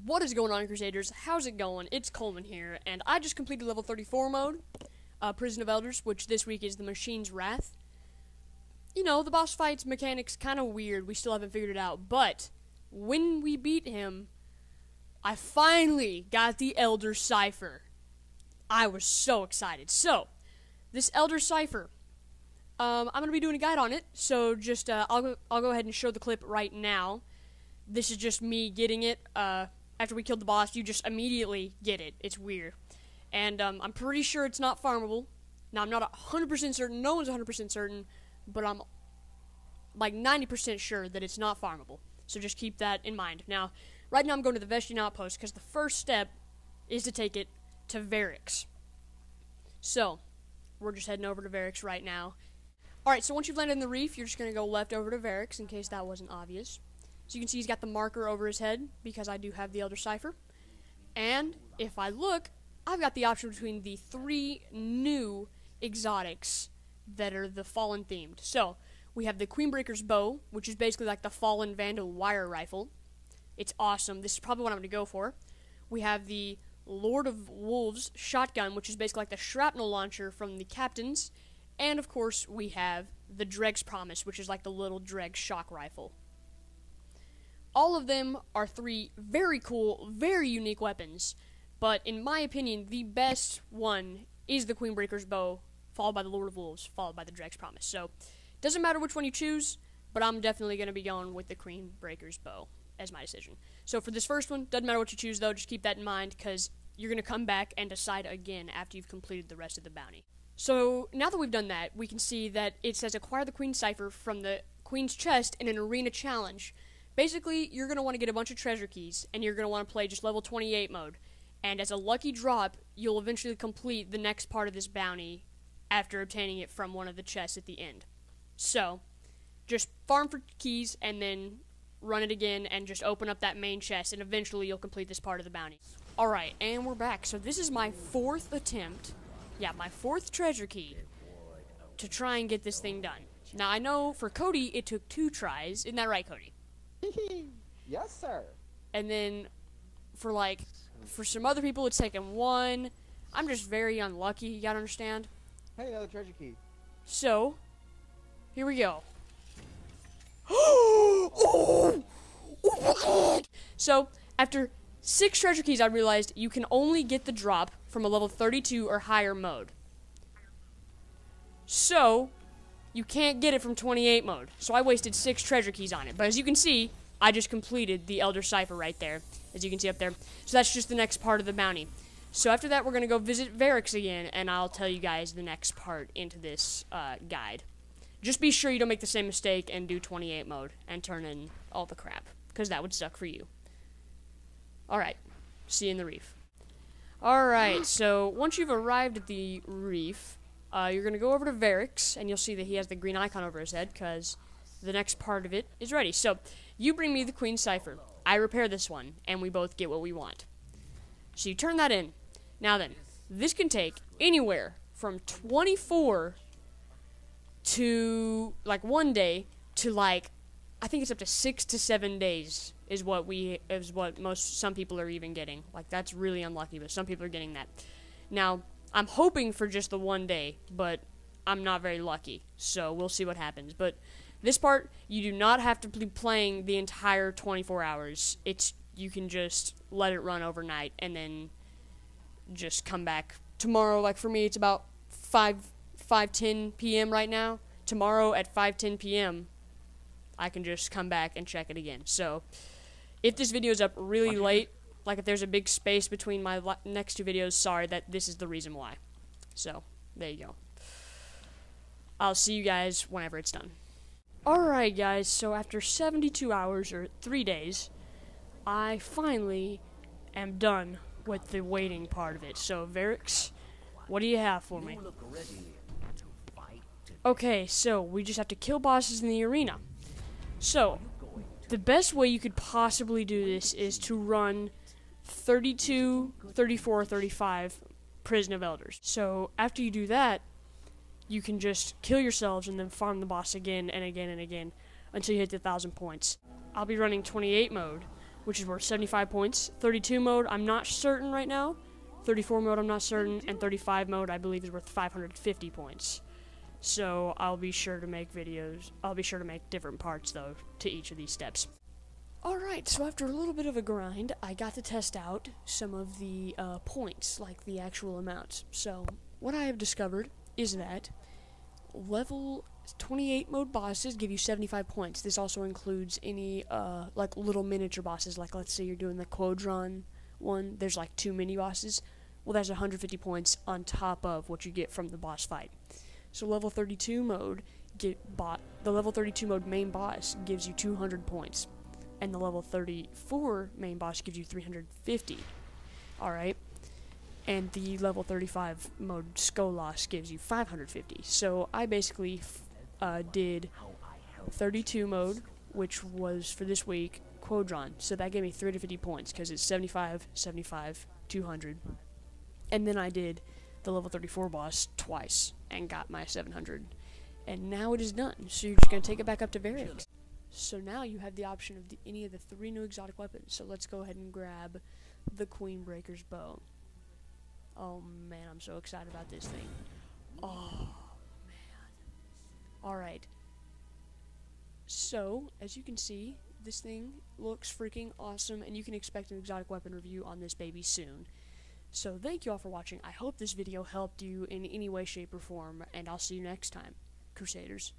What is going on, Crusaders? How's it going? It's Coleman here, and I just completed level 34 mode, Prison of Elders, which this week is the Machine's Wrath. You know, the boss fight's mechanics kind of weird, we still haven't figured it out, but when we beat him, I finally got the Elder Cipher. I was so excited. So, this Elder Cipher, I'm going to be doing a guide on it, so just, I'll go ahead and show the clip right now. This is just me getting it, after we killed the boss, you just immediately get it. It's weird. And, I'm pretty sure it's not farmable. Now, I'm not 100% certain, no one's 100% certain, but I'm, like, 90% sure that it's not farmable. So just keep that in mind. Now, right now I'm going to the Vestian Outpost, because the first step is to take it to Varix. So, we're just heading over to Varix right now. Alright, so once you've landed in the reef, you're just going to go left over to Varix, in case that wasn't obvious. So you can see he's got the marker over his head, because I do have the Elder Cipher. And, if I look, I've got the option between the 3 new exotics that are the Fallen themed. So, we have the Queenbreaker's Bow, which is basically like the Fallen Vandal wire rifle. It's awesome. This is probably what I'm going to go for. We have the Lord of Wolves shotgun, which is basically like the shrapnel launcher from the captains. And, of course, we have the Dreg's Promise, which is like the little Dreg shock rifle. All of them are 3 very cool, very unique weapons, but in my opinion, the best one is the Queenbreaker's Bow, followed by the Lord of Wolves, followed by the Dreg's Promise. So, doesn't matter which one you choose, but I'm definitely going to be going with the Queenbreaker's Bow as my decision. So for this first one, doesn't matter what you choose though, just keep that in mind, because you're going to come back and decide again after you've completed the rest of the bounty. So, now that we've done that, we can see that it says acquire the Queen's Cipher from the Queen's chest in an arena challenge. Basically, you're going to want to get a bunch of treasure keys, and you're going to want to play just level 28 mode. And as a lucky drop, you'll eventually complete the next part of this bounty after obtaining it from one of the chests at the end. So, just farm for keys, and then run it again, and just open up that main chest, and eventually you'll complete this part of the bounty. Alright, and we're back. So this is my 4th attempt, my 4th treasure key, to try and get this thing done. Now, I know for Cody, it took 2 tries. Isn't that right, Cody? Yes, sir. And then, for some other people, it's taken 1. I'm just very unlucky, you gotta understand. Hey, another treasure key. So, here we go. So, after 6 treasure keys, I realized you can only get the drop from a level 32 or higher mode. So, you can't get it from 28 mode. So I wasted 6 treasure keys on it. But as you can see, I just completed the Elder Cipher right there, as you can see up there. So that's just the next part of the bounty. So after that, we're going to go visit Varix again, and I'll tell you guys the next part into this guide. Just be sure you don't make the same mistake and do 28 mode and turn in all the crap, because that would suck for you. Alright, see you in the reef. Alright, so once you've arrived at the reef, you're going to go over to Varix, and you'll see that he has the green icon over his head, because the next part of it is ready. So, you bring me the Queen's Cipher. I repair this one, and we both get what we want. So you turn that in. Now then, this can take anywhere from 24 to, 1 day to, I think it's up to 6 to 7 days is what some people are even getting. That's really unlucky, but some people are getting that. Now, I'm hoping for just the 1 day, but I'm not very lucky, so we'll see what happens. But this part, you do not have to be playing the entire 24 hours. You can just let it run overnight, and then just come back tomorrow. For me, it's about 5:10 p.m. right now. Tomorrow at 5:10 p.m., I can just come back and check it again. So, if this video is up really late, if there's a big space between my next 2 videos, sorry, this is the reason why. So, there you go. I'll see you guys whenever it's done. Alright, guys, so after 72 hours, or 3 days, I finally am done with the waiting part of it. So, Varix, what do you have for me? Okay, so we just have to kill bosses in the arena. So, the best way you could possibly do this is to run 32, 34, 35 Prison of Elders. So, after you do that, you can just kill yourselves and then farm the boss again and again and again until you hit the 1,000 points. I'll be running 28 mode, which is worth 75 points. 32 mode, I'm not certain right now. 34 mode, I'm not certain. And 35 mode, I believe, is worth 550 points. So I'll be sure to make videos. I'll be sure to make different parts, though, to each of these steps. Alright, so after a little bit of a grind, I got to test out some of the points, like the actual amounts. So, what I have discovered is that level 28 mode bosses give you 75 points. This also includes any, like, little miniature bosses, like, let's say you're doing the Quadron one, there's, like, 2 mini-bosses. Well, that's 150 points on top of what you get from the boss fight. So, level 32 mode, the level 32 mode main boss gives you 200 points. And the level 34 main boss gives you 350. Alright? And the level 35 mode Skolas gives you 550. So I basically did 32 mode, which was for this week, Quadron. So that gave me 350 points, because it's 75, 75, 200. And then I did the level 34 boss twice, and got my 700. And now it is done. So you're just going to take it back up to Variant. So now you have the option of any of the 3 new exotic weapons. So let's go ahead and grab the Queenbreaker's bow. Oh man, I'm so excited about this thing. Oh man. Alright. So, as you can see, this thing looks freaking awesome, and you can expect an exotic weapon review on this baby soon. So thank you all for watching. I hope this video helped you in any way, shape, or form, and I'll see you next time, Crusaders.